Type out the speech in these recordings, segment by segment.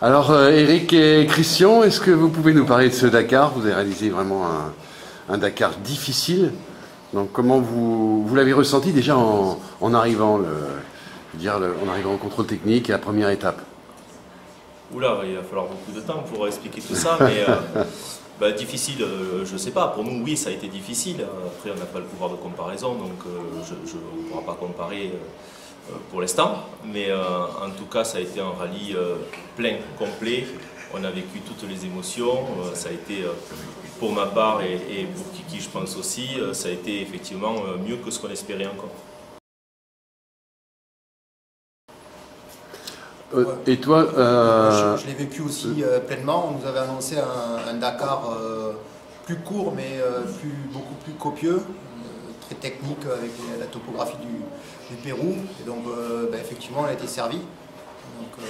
Alors Eric et Christian, est-ce que vous pouvez nous parler de ce Dakar? Vous avez réalisé vraiment un Dakar difficile. Donc comment vous l'avez ressenti déjà en arrivant, en arrivant au contrôle technique et la première étape? Oula, il va falloir beaucoup de temps pour expliquer tout ça, mais difficile, je ne sais pas. Pour nous, oui, ça a été difficile. Après, on n'a pas le pouvoir de comparaison, donc on ne pourra pas comparer pour l'instant. Mais en tout cas, ça a été un rallye plein, complet. On a vécu toutes les émotions. Ça a été, pour ma part et pour Kiki, je pense aussi, ça a été effectivement mieux que ce qu'on espérait encore. Et toi Je l'ai vécu aussi pleinement. On nous avait annoncé un Dakar plus court, mais beaucoup plus copieux, très technique avec la topographie du Pérou. Et donc, effectivement, on a été servi. Donc,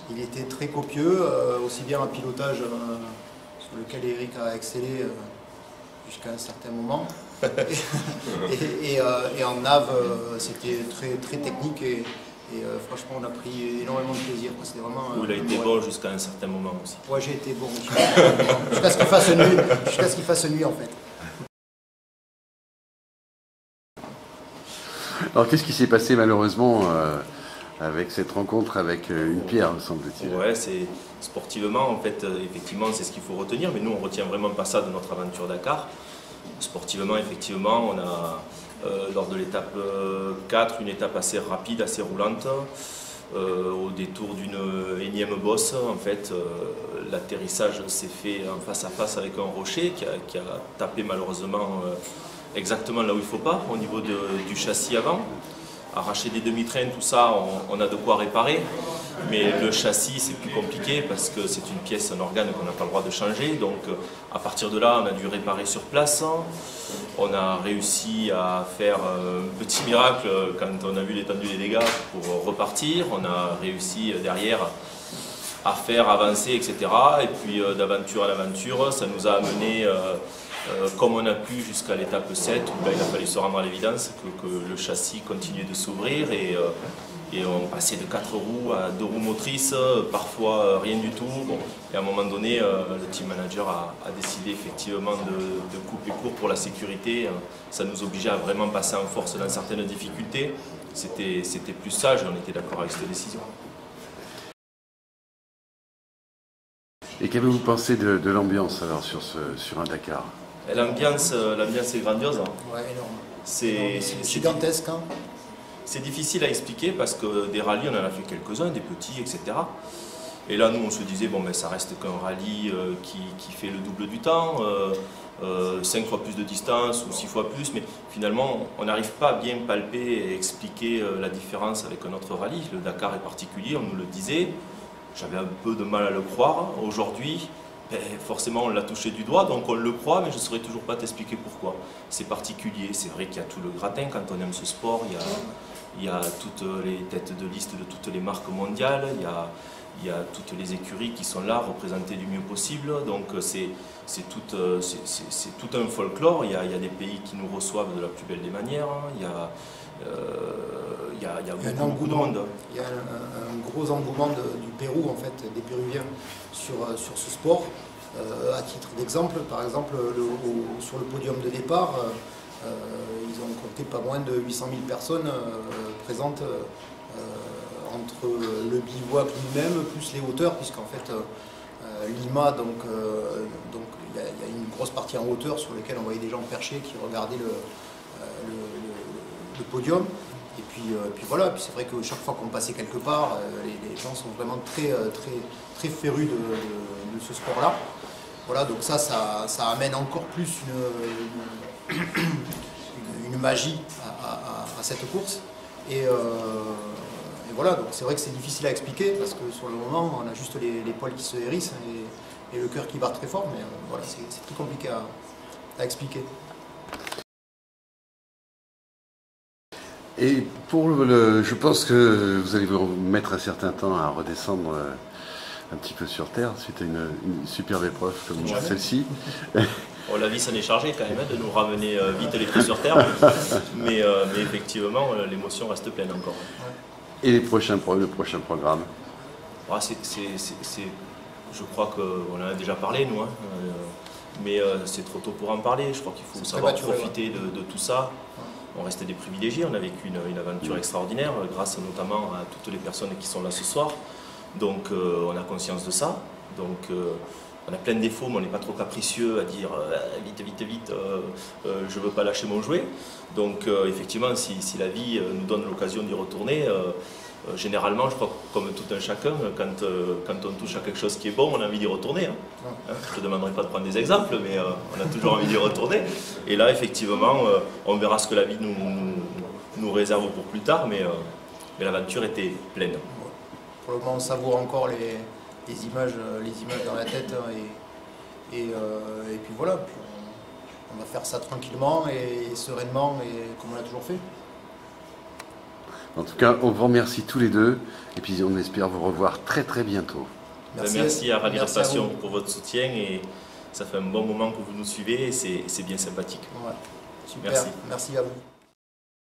il était très copieux, aussi bien en pilotage sur lequel Eric a excellé jusqu'à un certain moment. et en nav, c'était très technique. Et franchement, on a pris énormément de plaisir. C'était vraiment. Il a été bon jusqu'à un certain moment aussi. Ouais, j'ai été bon jusqu'à ce qu'il fasse nuit. Jusqu'à ce qu'il fasse nuit, en fait. Alors qu'est-ce qui s'est passé malheureusement avec cette rencontre avec une pierre, semble-t-il? Ouais, c'est sportivement, en fait, effectivement, c'est ce qu'il faut retenir. Mais nous, on ne retient vraiment pas ça de notre aventure Dakar. Sportivement, effectivement, on a. Lors de l'étape 4, une étape assez rapide, assez roulante, au détour d'une énième bosse. En fait, l'atterrissage s'est fait en face à face avec un rocher qui a tapé malheureusement exactement là où il ne faut pas, au niveau du châssis avant. Arracher des demi-trains, tout ça, on a de quoi réparer. Mais le châssis, c'est plus compliqué parce que c'est une pièce, un organe qu'on n'a pas le droit de changer. Donc à partir de là, on a dû réparer sur place. On a réussi à faire un petit miracle quand on a vu l'étendue des dégâts pour repartir. On a réussi derrière à faire avancer, etc. Et puis d'aventure en aventure, ça nous a amené, comme on a pu, jusqu'à l'étape 7, où là, il a fallu se rendre à l'évidence que le châssis continuait de s'ouvrir et on passait de 4 roues à 2 roues motrices, parfois rien du tout. Bon, et à un moment donné, le team manager a décidé effectivement de couper court pour la sécurité. Ça nous obligeait à vraiment passer en force dans certaines difficultés. C'était plus sage et on était d'accord avec cette décision. Et qu'avez-vous pensé de l'ambiance alors sur un Dakar? L'ambiance est grandiose. Ouais, énorme. C'est gigantesque. Hein. C'est difficile à expliquer parce que des rallyes, on en a fait quelques-uns, des petits, etc. Et là, nous, on se disait, bon, ben, ça reste qu'un rallye qui fait le double du temps, 5 fois plus de distance ou 6 fois plus, mais finalement, on n'arrive pas à bien palper et expliquer la différence avec un autre rallye. Le Dakar est particulier, on nous le disait. J'avais un peu de mal à le croire. Aujourd'hui, ben, forcément, on l'a touché du doigt, donc on le croit, mais je ne saurais toujours pas t'expliquer pourquoi. C'est particulier, c'est vrai qu'il y a tout le gratin quand on aime ce sport. Il y a toutes les têtes de liste de toutes les marques mondiales, il y a toutes les écuries qui sont là, représentées du mieux possible. Donc c'est tout un folklore. Il y a des pays qui nous reçoivent de la plus belle des manières. Il y a beaucoup de monde. Il y a un gros engouement du Pérou, en fait, des Péruviens sur ce sport. À titre d'exemple, par exemple, sur le podium de départ, ils ont compté pas moins de 800 000 personnes présentes entre le bivouac lui-même plus les hauteurs, puisqu'en fait Lima, donc il y a une grosse partie en hauteur sur laquelle on voyait des gens perchés qui regardaient le podium. Et puis voilà, puis c'est vrai que chaque fois qu'on passait quelque part, les gens sont vraiment très férus de ce sport-là. Voilà, donc ça amène encore plus une magie à cette course. Et voilà, donc c'est vrai que c'est difficile à expliquer parce que sur le moment, on a juste les poils qui se hérissent et le cœur qui bat très fort, mais voilà, c'est très compliqué à expliquer. Et je pense que vous allez vous mettre un certain temps à redescendre un petit peu sur Terre suite à une superbe épreuve comme celle-ci. Bon, la vie s'en est chargée quand même de nous ramener vite les pieds sur Terre, mais effectivement l'émotion reste pleine encore. Et le prochain programme? Je crois qu'on en a déjà parlé, nous, hein, mais c'est trop tôt pour en parler. Je crois qu'il faut savoir profiter de tout ça. On restait des privilégiés, on a vécu une aventure extraordinaire, grâce notamment à toutes les personnes qui sont là ce soir. Donc on a conscience de ça. Donc on a plein de défauts, mais on n'est pas trop capricieux à dire vite, vite, vite, je ne veux pas lâcher mon jouet. Donc effectivement, si la vie nous donne l'occasion d'y retourner, généralement, je crois que comme tout un chacun, quand on touche à quelque chose qui est bon, on a envie d'y retourner. Je ne te demanderai pas de prendre des exemples, mais on a toujours envie d'y retourner. Et là, effectivement, on verra ce que la vie nous réserve pour plus tard, mais l'aventure était pleine. Pour le moment, on savoure encore les images dans la tête. Et puis voilà, puis on va faire ça tranquillement et sereinement, et comme on l'a toujours fait. En tout cas, on vous remercie tous les deux et puis on espère vous revoir très très bientôt. Merci à Rallye Passion pour votre soutien, et ça fait un bon moment que vous nous suivez et c'est bien sympathique. Ouais, super, merci à vous.